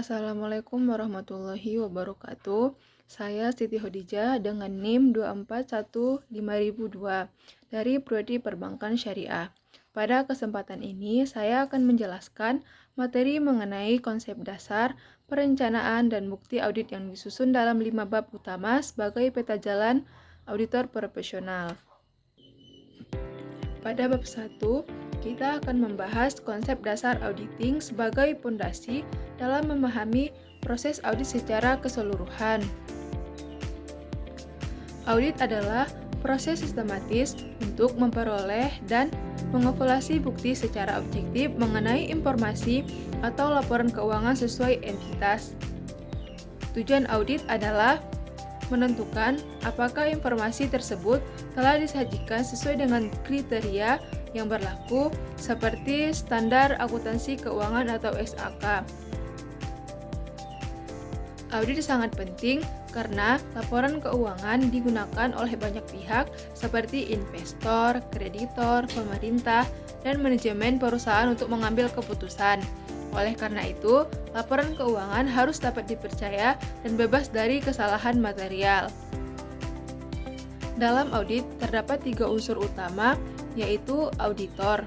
Assalamualaikum warahmatullahi wabarakatuh. Saya Siti Khadijah dengan NIM 2415002 dari Prodi Perbankan Syariah. Pada kesempatan ini, saya akan menjelaskan materi mengenai konsep dasar, perencanaan, dan bukti audit yang disusun dalam 5 bab utama sebagai peta jalan auditor profesional. Pada bab 1, kita akan membahas konsep dasar auditing sebagai pondasi dalam memahami proses audit secara keseluruhan. Audit adalah proses sistematis untuk memperoleh dan mengevaluasi bukti secara objektif mengenai informasi atau laporan keuangan sesuai entitas. Tujuan audit adalah menentukan apakah informasi tersebut telah disajikan sesuai dengan kriteria yang berlaku seperti standar akuntansi keuangan atau SAK. Audit sangat penting karena laporan keuangan digunakan oleh banyak pihak seperti investor, kreditor, pemerintah, dan manajemen perusahaan untuk mengambil keputusan. Oleh karena itu, laporan keuangan harus dapat dipercaya dan bebas dari kesalahan material. Dalam audit terdapat 3 unsur utama, yaitu auditor,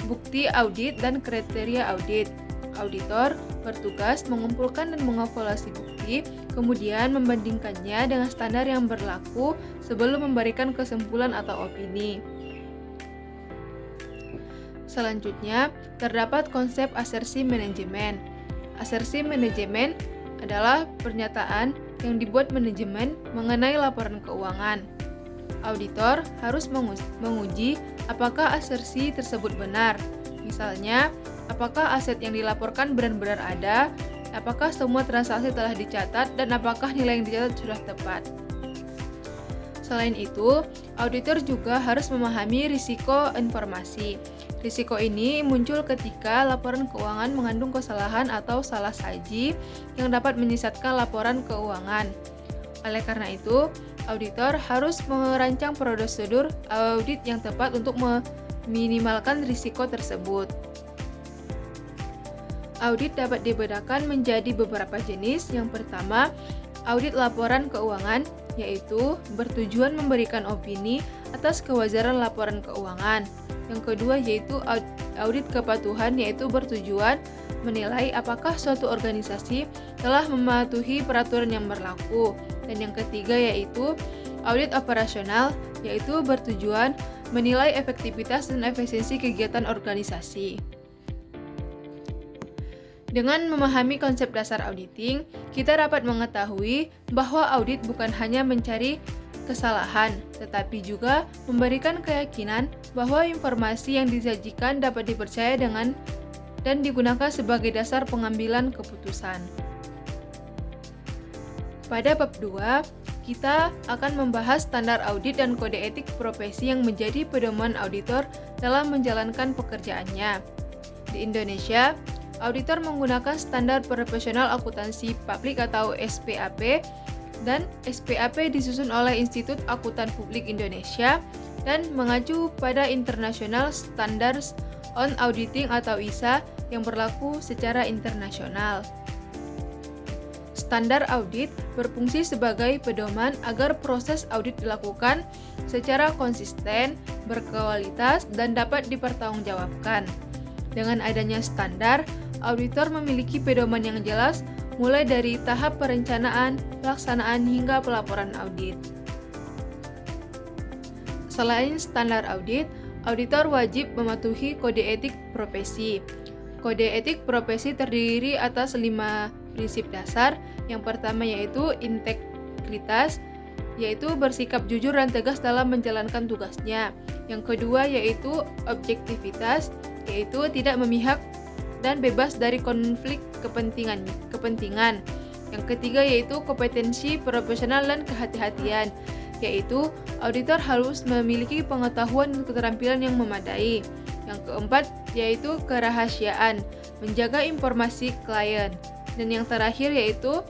bukti audit, dan kriteria audit. Auditor bertugas mengumpulkan dan mengevaluasi bukti, kemudian membandingkannya dengan standar yang berlaku sebelum memberikan kesimpulan atau opini. Selanjutnya, terdapat konsep asersi manajemen. Asersi manajemen adalah pernyataan yang dibuat manajemen mengenai laporan keuangan. Auditor harus menguji apakah asersi tersebut benar. Misalnya, apakah aset yang dilaporkan benar-benar ada, apakah semua transaksi telah dicatat, dan apakah nilai yang dicatat sudah tepat. Selain itu, auditor juga harus memahami risiko informasi. Risiko ini muncul ketika laporan keuangan mengandung kesalahan atau salah saji yang dapat menyesatkan laporan keuangan. Oleh karena itu, auditor harus merancang prosedur audit yang tepat untuk meminimalkan risiko tersebut. Audit dapat dibedakan menjadi beberapa jenis. Yang pertama, audit laporan keuangan, yaitu bertujuan memberikan opini atas kewajaran laporan keuangan. Yang kedua yaitu audit kepatuhan, yaitu bertujuan menilai apakah suatu organisasi telah mematuhi peraturan yang berlaku. Dan yang ketiga yaitu audit operasional, yaitu bertujuan menilai efektivitas dan efisiensi kegiatan organisasi. Dengan memahami konsep dasar auditing, kita dapat mengetahui bahwa audit bukan hanya mencari kesalahan, tetapi juga memberikan keyakinan bahwa informasi yang disajikan dapat dipercaya dan digunakan sebagai dasar pengambilan keputusan. Pada bab 2, kita akan membahas standar audit dan kode etik profesi yang menjadi pedoman auditor dalam menjalankan pekerjaannya. Di Indonesia, auditor menggunakan standar profesional akuntansi publik atau SPAP, dan SPAP disusun oleh Institut Akuntan Publik Indonesia dan mengacu pada International Standards on Auditing atau ISA yang berlaku secara internasional. Standar audit berfungsi sebagai pedoman agar proses audit dilakukan secara konsisten, berkualitas, dan dapat dipertanggungjawabkan. Dengan adanya standar, auditor memiliki pedoman yang jelas mulai dari tahap perencanaan, pelaksanaan, hingga pelaporan audit. Selain standar audit, auditor wajib mematuhi kode etik profesi. Kode etik profesi terdiri atas 5 prinsip dasar. Yang pertama yaitu integritas, yaitu bersikap jujur dan tegas dalam menjalankan tugasnya. Yang kedua yaitu objektivitas, yaitu tidak memihak dan bebas dari konflik kepentingan. Yang ketiga yaitu kompetensi profesional dan kehati-hatian, yaitu auditor harus memiliki pengetahuan dan keterampilan yang memadai. Yang keempat yaitu kerahasiaan, menjaga informasi klien. Dan yang terakhir yaitu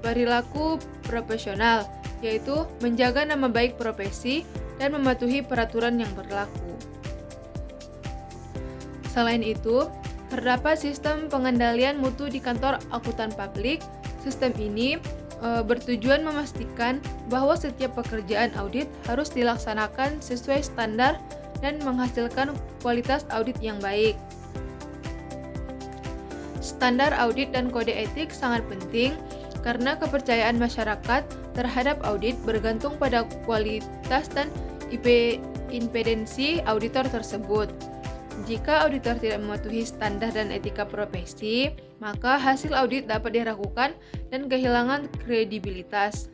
perilaku profesional, yaitu menjaga nama baik profesi dan mematuhi peraturan yang berlaku. Selain itu, terdapat sistem pengendalian mutu di kantor akuntan publik. Sistem ini bertujuan memastikan bahwa setiap pekerjaan audit harus dilaksanakan sesuai standar dan menghasilkan kualitas audit yang baik. Standar audit dan kode etik sangat penting karena kepercayaan masyarakat terhadap audit bergantung pada kualitas dan independensi auditor tersebut. Jika auditor tidak mematuhi standar dan etika profesi, maka hasil audit dapat diragukan dan kehilangan kredibilitas.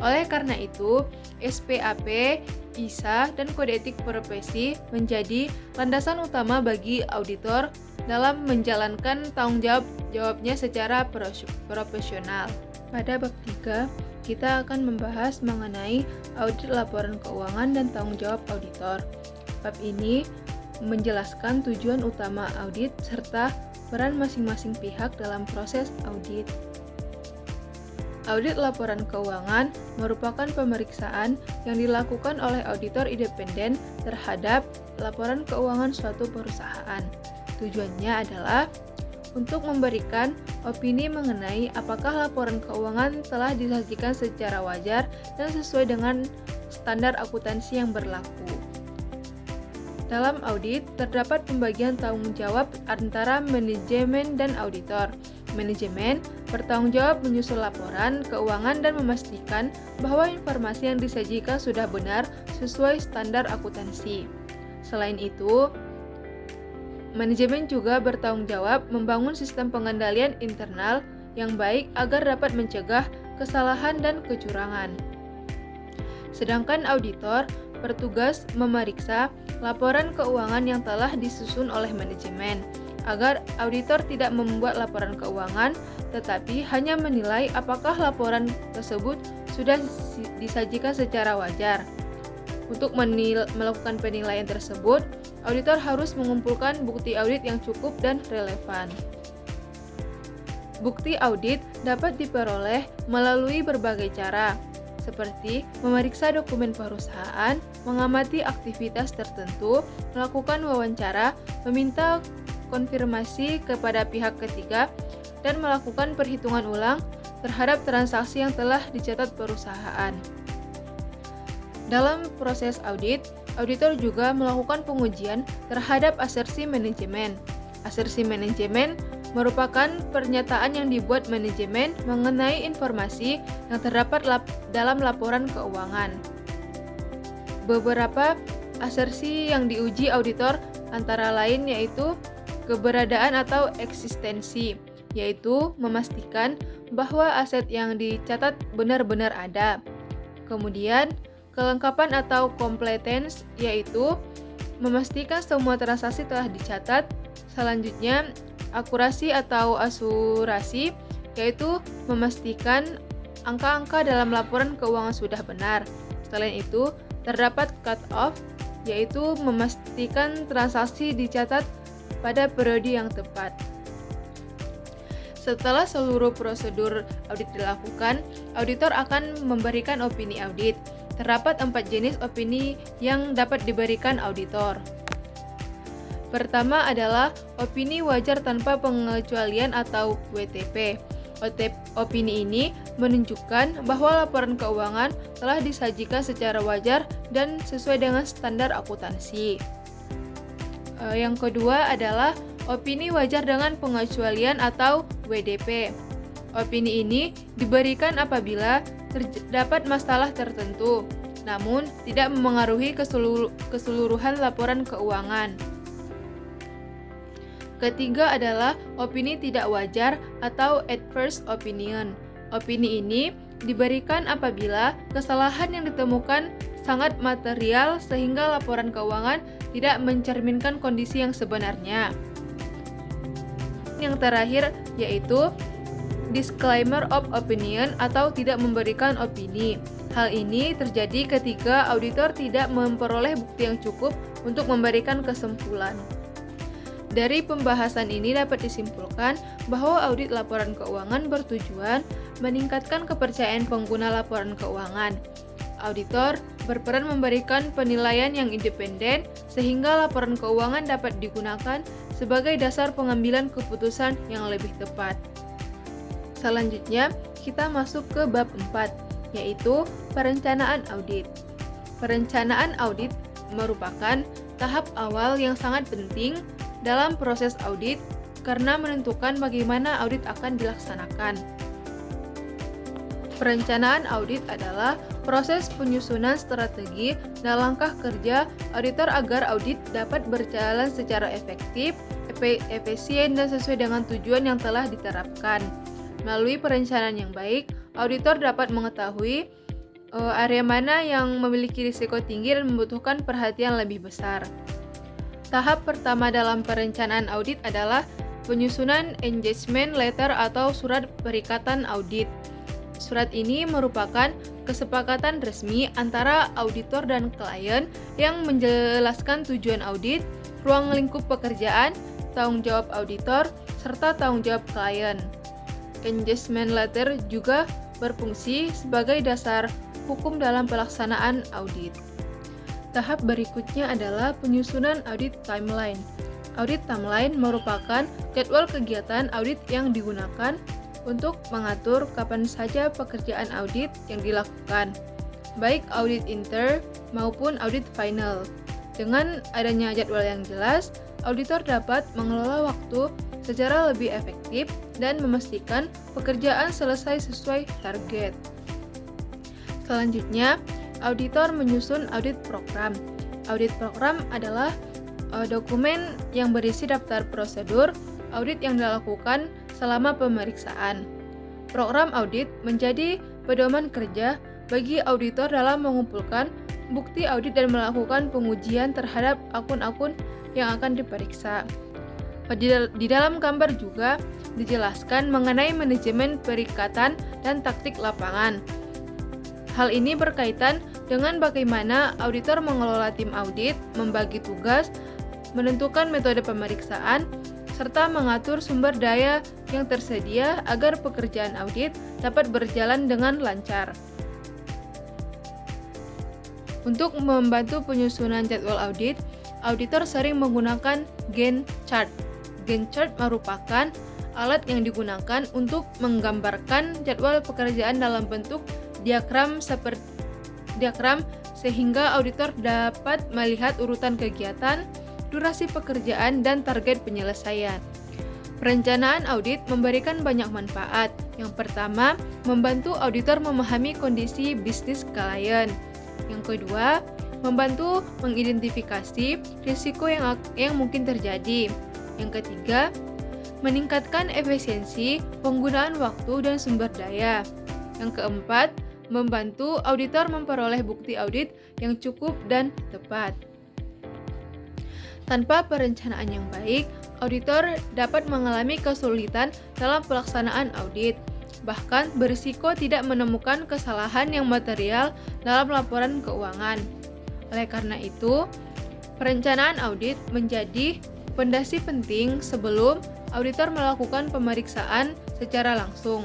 Oleh karena itu, SPAP, ISA, dan kode etik profesi menjadi landasan utama bagi auditor dalam menjalankan tanggung jawabnya secara profesional. Pada bab 3, kita akan membahas mengenai audit laporan keuangan dan tanggung jawab auditor. Bab ini menjelaskan tujuan utama audit serta peran masing-masing pihak dalam proses audit. Audit laporan keuangan merupakan pemeriksaan yang dilakukan oleh auditor independen terhadap laporan keuangan suatu perusahaan. Tujuannya adalah untuk memberikan opini mengenai apakah laporan keuangan telah disajikan secara wajar dan sesuai dengan standar akuntansi yang berlaku. Dalam audit, terdapat pembagian tanggung jawab antara manajemen dan auditor. Manajemen bertanggung jawab menyusun laporan keuangan dan memastikan bahwa informasi yang disajikan sudah benar sesuai standar akuntansi. Selain itu, manajemen juga bertanggung jawab membangun sistem pengendalian internal yang baik agar dapat mencegah kesalahan dan kecurangan. Sedangkan auditor bertugas memeriksa laporan keuangan yang telah disusun oleh manajemen, agar auditor tidak membuat laporan keuangan, tetapi hanya menilai apakah laporan tersebut sudah disajikan secara wajar. Untuk melakukan penilaian tersebut, auditor harus mengumpulkan bukti audit yang cukup dan relevan. Bukti audit dapat diperoleh melalui berbagai cara, seperti memeriksa dokumen perusahaan, mengamati aktivitas tertentu, melakukan wawancara, meminta konfirmasi kepada pihak ketiga, dan melakukan perhitungan ulang terhadap transaksi yang telah dicatat perusahaan. Dalam proses audit, auditor juga melakukan pengujian terhadap asersi manajemen. Asersi manajemen merupakan pernyataan yang dibuat manajemen mengenai informasi yang terdapat dalam laporan keuangan. Beberapa asersi yang diuji auditor antara lain yaitu keberadaan atau eksistensi, yaitu memastikan bahwa aset yang dicatat benar-benar ada. Kemudian, kelengkapan atau completeness, yaitu memastikan semua transaksi telah dicatat. Selanjutnya, akurasi atau asurasi, yaitu memastikan angka-angka dalam laporan keuangan sudah benar. Selain itu, terdapat cut-off, yaitu memastikan transaksi dicatat pada periode yang tepat. Setelah seluruh prosedur audit dilakukan, auditor akan memberikan opini audit. Terdapat 4 jenis opini yang dapat diberikan auditor. Pertama adalah opini wajar tanpa pengecualian atau WTP. Opini ini menunjukkan bahwa laporan keuangan telah disajikan secara wajar dan sesuai dengan standar akuntansi. Yang kedua adalah opini wajar dengan pengecualian atau WDP. Opini ini diberikan apabila terdapat masalah tertentu, namun tidak memengaruhi keseluruhan laporan keuangan. Ketiga adalah opini tidak wajar atau adverse opinion. Opini ini diberikan apabila kesalahan yang ditemukan sangat material sehingga laporan keuangan tidak mencerminkan kondisi yang sebenarnya. Yang terakhir yaitu disclaimer of opinion atau tidak memberikan opini. Hal ini terjadi ketika auditor tidak memperoleh bukti yang cukup untuk memberikan kesimpulan. Dari pembahasan ini dapat disimpulkan bahwa audit laporan keuangan bertujuan meningkatkan kepercayaan pengguna laporan keuangan. Auditor berperan memberikan penilaian yang independen sehingga laporan keuangan dapat digunakan sebagai dasar pengambilan keputusan yang lebih tepat. Selanjutnya, kita masuk ke bab 4, yaitu perencanaan audit. Perencanaan audit merupakan tahap awal yang sangat penting dalam proses audit karena menentukan bagaimana audit akan dilaksanakan. Perencanaan audit adalah proses penyusunan strategi dan langkah kerja auditor agar audit dapat berjalan secara efektif, efisien, dan sesuai dengan tujuan yang telah diterapkan. Melalui perencanaan yang baik, auditor dapat mengetahui area mana yang memiliki risiko tinggi dan membutuhkan perhatian lebih besar. Tahap pertama dalam perencanaan audit adalah penyusunan engagement letter atau surat perikatan audit. Surat ini merupakan kesepakatan resmi antara auditor dan klien yang menjelaskan tujuan audit, ruang lingkup pekerjaan, tanggung jawab auditor, serta tanggung jawab klien. Engagement letter juga berfungsi sebagai dasar hukum dalam pelaksanaan audit. Tahap berikutnya adalah penyusunan audit timeline. Audit timeline merupakan jadwal kegiatan audit yang digunakan untuk mengatur kapan saja pekerjaan audit yang dilakukan, baik audit inter maupun audit final. Dengan adanya jadwal yang jelas, auditor dapat mengelola waktu secara lebih efektif dan memastikan pekerjaan selesai sesuai target. Selanjutnya, auditor menyusun audit program. Audit program adalah dokumen yang berisi daftar prosedur audit yang dilakukan selama pemeriksaan. Program audit menjadi pedoman kerja bagi auditor dalam mengumpulkan bukti audit dan melakukan pengujian terhadap akun-akun yang akan diperiksa. Di dalam gambar juga dijelaskan mengenai manajemen perikatan dan taktik lapangan. Hal ini berkaitan dengan bagaimana auditor mengelola tim audit, membagi tugas, menentukan metode pemeriksaan, serta mengatur sumber daya yang tersedia agar pekerjaan audit dapat berjalan dengan lancar. Untuk membantu penyusunan jadwal audit, auditor sering menggunakan Gantt chart. Gantt chart merupakan alat yang digunakan untuk menggambarkan jadwal pekerjaan dalam bentuk diagram sehingga auditor dapat melihat urutan kegiatan, durasi pekerjaan, dan target penyelesaian. Perencanaan audit memberikan banyak manfaat. Yang pertama, membantu auditor memahami kondisi bisnis klien. Yang kedua, membantu mengidentifikasi risiko yang mungkin terjadi. Yang ketiga, meningkatkan efisiensi penggunaan waktu dan sumber daya. Yang keempat, membantu auditor memperoleh bukti audit yang cukup dan tepat. Tanpa perencanaan yang baik, auditor dapat mengalami kesulitan dalam pelaksanaan audit, bahkan berisiko tidak menemukan kesalahan yang material dalam laporan keuangan. Oleh karena itu, perencanaan audit menjadi fondasi penting sebelum auditor melakukan pemeriksaan secara langsung.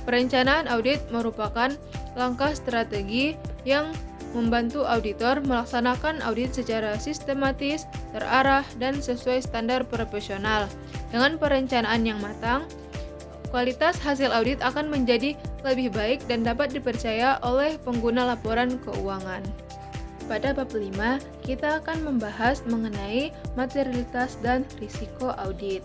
Perencanaan audit merupakan langkah strategi yang membantu auditor melaksanakan audit secara sistematis, terarah, dan sesuai standar profesional. Dengan perencanaan yang matang, kualitas hasil audit akan menjadi lebih baik dan dapat dipercaya oleh pengguna laporan keuangan. Pada bab 5, kita akan membahas mengenai materialitas dan risiko audit.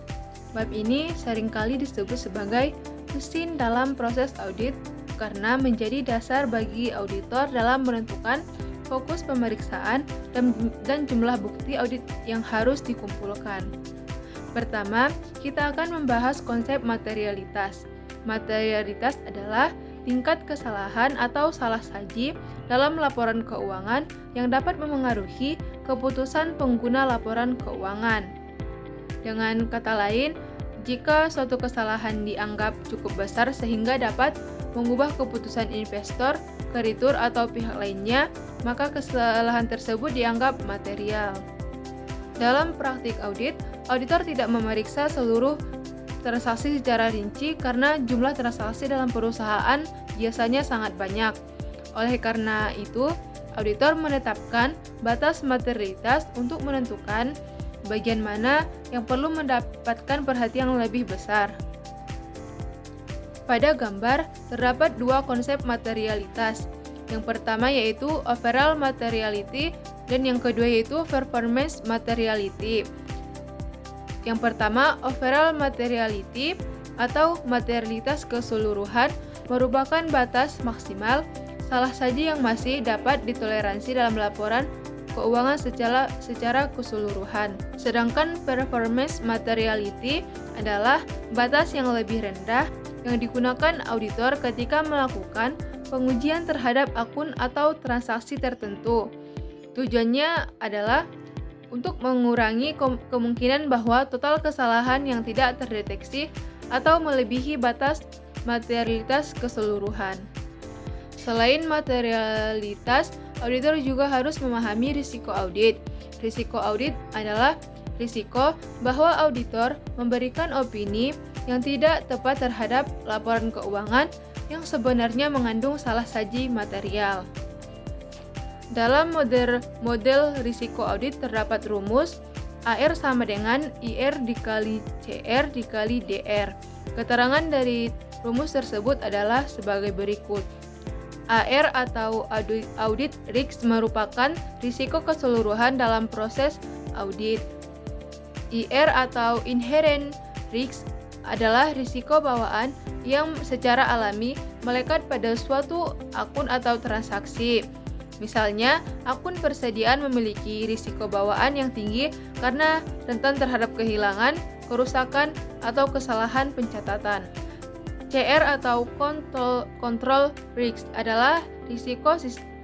Bab ini seringkali disebut sebagai mesin dalam proses audit karena menjadi dasar bagi auditor dalam menentukan fokus pemeriksaan dan jumlah bukti audit yang harus dikumpulkan. Pertama, kita akan membahas konsep materialitas. Materialitas adalah tingkat kesalahan atau salah saji dalam laporan keuangan yang dapat memengaruhi keputusan pengguna laporan keuangan. Dengan kata lain, jika suatu kesalahan dianggap cukup besar sehingga dapat mengubah keputusan investor, kreditur, atau pihak lainnya, maka kesalahan tersebut dianggap material. Dalam praktik audit, auditor tidak memeriksa seluruh transaksi secara rinci karena jumlah transaksi dalam perusahaan biasanya sangat banyak. Oleh karena itu, auditor menetapkan batas materialitas untuk menentukan bagian mana yang perlu mendapatkan perhatian yang lebih besar. Pada gambar, terdapat dua konsep materialitas. Yang pertama yaitu overall materiality dan yang kedua yaitu performance materiality. Yang pertama, overall materiality atau materialitas keseluruhan merupakan batas maksimal salah saji yang masih dapat ditoleransi dalam laporan keuangan secara keseluruhan. Sedangkan performance materiality adalah batas yang lebih rendah yang digunakan auditor ketika melakukan pengujian terhadap akun atau transaksi tertentu. Tujuannya adalah untuk mengurangi kemungkinan bahwa total kesalahan yang tidak terdeteksi atau melebihi batas materialitas keseluruhan. Selain materialitas, auditor juga harus memahami risiko audit. Risiko audit adalah risiko bahwa auditor memberikan opini yang tidak tepat terhadap laporan keuangan yang sebenarnya mengandung salah saji material. Dalam model risiko audit terdapat rumus AR sama dengan IR dikali CR dikali DR. Keterangan dari rumus tersebut adalah sebagai berikut. AR atau audit risk merupakan risiko keseluruhan dalam proses audit. IR atau inherent risk adalah risiko bawaan yang secara alami melekat pada suatu akun atau transaksi. Misalnya, akun persediaan memiliki risiko bawaan yang tinggi karena rentan terhadap kehilangan, kerusakan, atau kesalahan pencatatan. CR atau control risk adalah risiko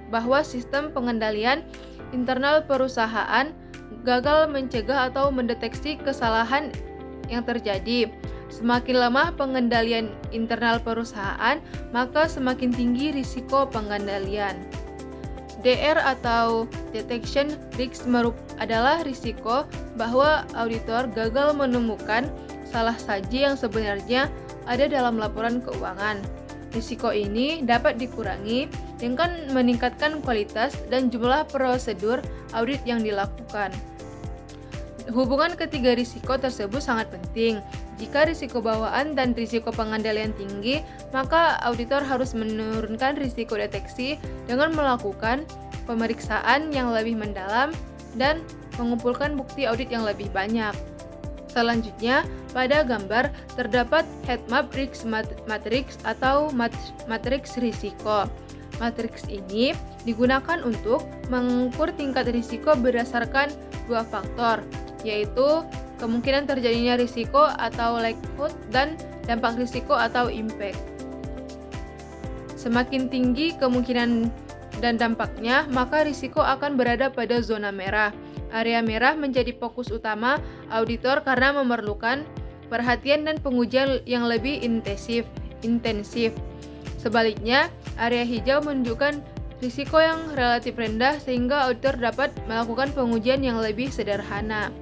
bahwa sistem pengendalian internal perusahaan gagal mencegah atau mendeteksi kesalahan yang terjadi. Semakin lemah pengendalian internal perusahaan, maka semakin tinggi risiko pengendalian. DR atau detection risk adalah risiko bahwa auditor gagal menemukan salah saji yang sebenarnya ada dalam laporan keuangan. Risiko ini dapat dikurangi dengan meningkatkan kualitas dan jumlah prosedur audit yang dilakukan. Hubungan ketiga risiko tersebut sangat penting. Jika risiko bawaan dan risiko pengendalian tinggi, maka auditor harus menurunkan risiko deteksi dengan melakukan pemeriksaan yang lebih mendalam dan mengumpulkan bukti audit yang lebih banyak. Selanjutnya, pada gambar terdapat heat map risk matrix atau matriks risiko. Matriks ini digunakan untuk mengukur tingkat risiko berdasarkan dua faktor, yaitu kemungkinan terjadinya risiko atau likelihood dan dampak risiko atau impact. Semakin tinggi kemungkinan dan dampaknya, maka risiko akan berada pada zona merah. Area merah menjadi fokus utama auditor karena memerlukan perhatian dan pengujian yang lebih intensif. Sebaliknya, area hijau menunjukkan risiko yang relatif rendah sehingga auditor dapat melakukan pengujian yang lebih sederhana.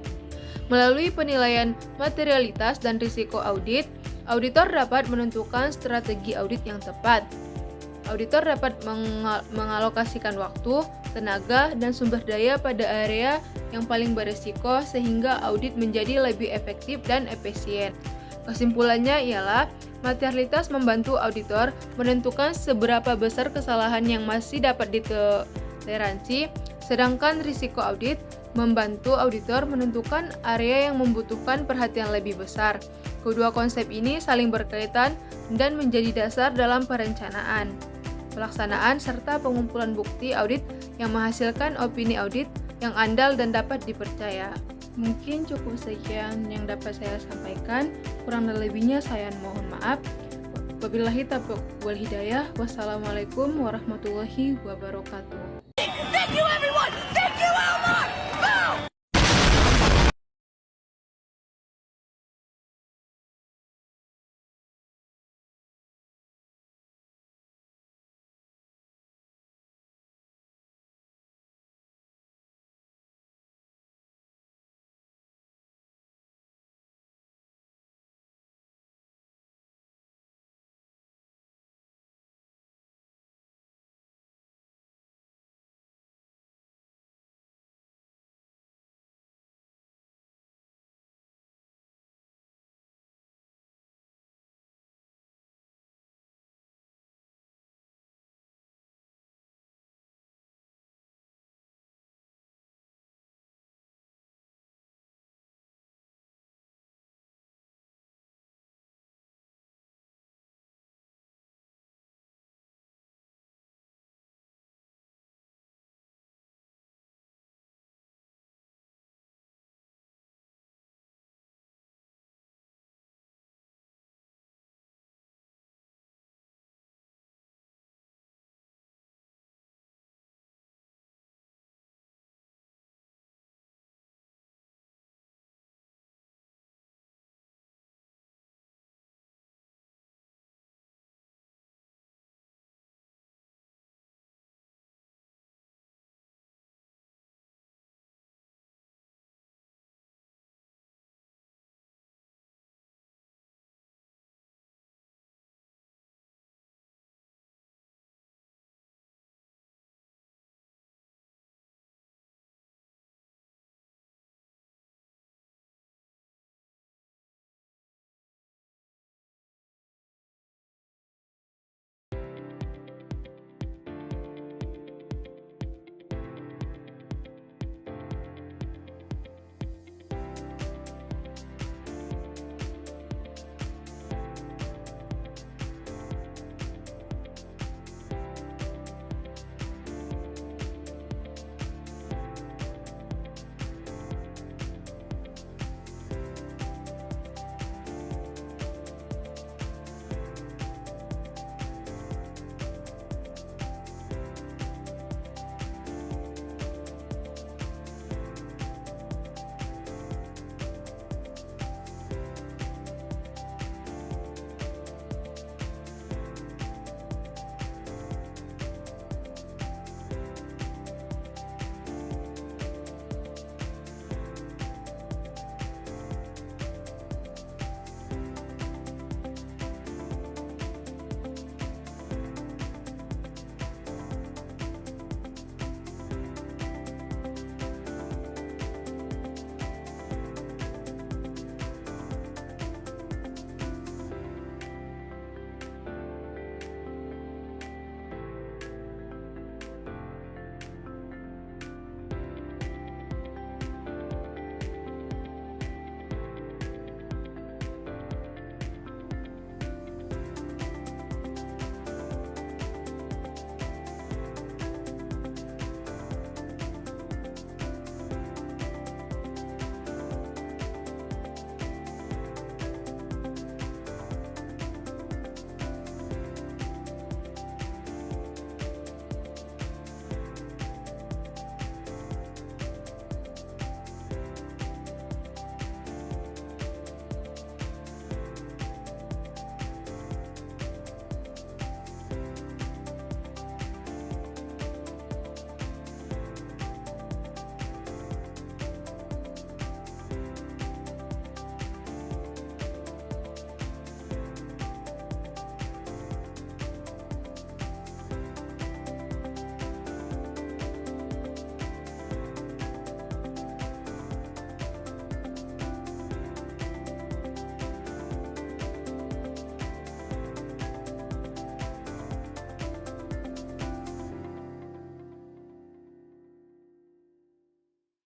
Melalui penilaian materialitas dan risiko audit, auditor dapat menentukan strategi audit yang tepat. Auditor dapat mengalokasikan waktu, tenaga, dan sumber daya pada area yang paling berisiko sehingga audit menjadi lebih efektif dan efisien. Kesimpulannya ialah materialitas membantu auditor menentukan seberapa besar kesalahan yang masih dapat ditoleransi, sedangkan risiko audit membantu auditor menentukan area yang membutuhkan perhatian lebih besar. Kedua konsep ini saling berkaitan dan menjadi dasar dalam perencanaan, pelaksanaan, serta pengumpulan bukti audit yang menghasilkan opini audit yang andal dan dapat dipercaya. Mungkin cukup sekian yang dapat saya sampaikan. Kurang dan lebihnya saya mohon maaf. Wabillahi taufiq wal hidayah. Wassalamualaikum warahmatullahi wabarakatuh. Thank you everyone!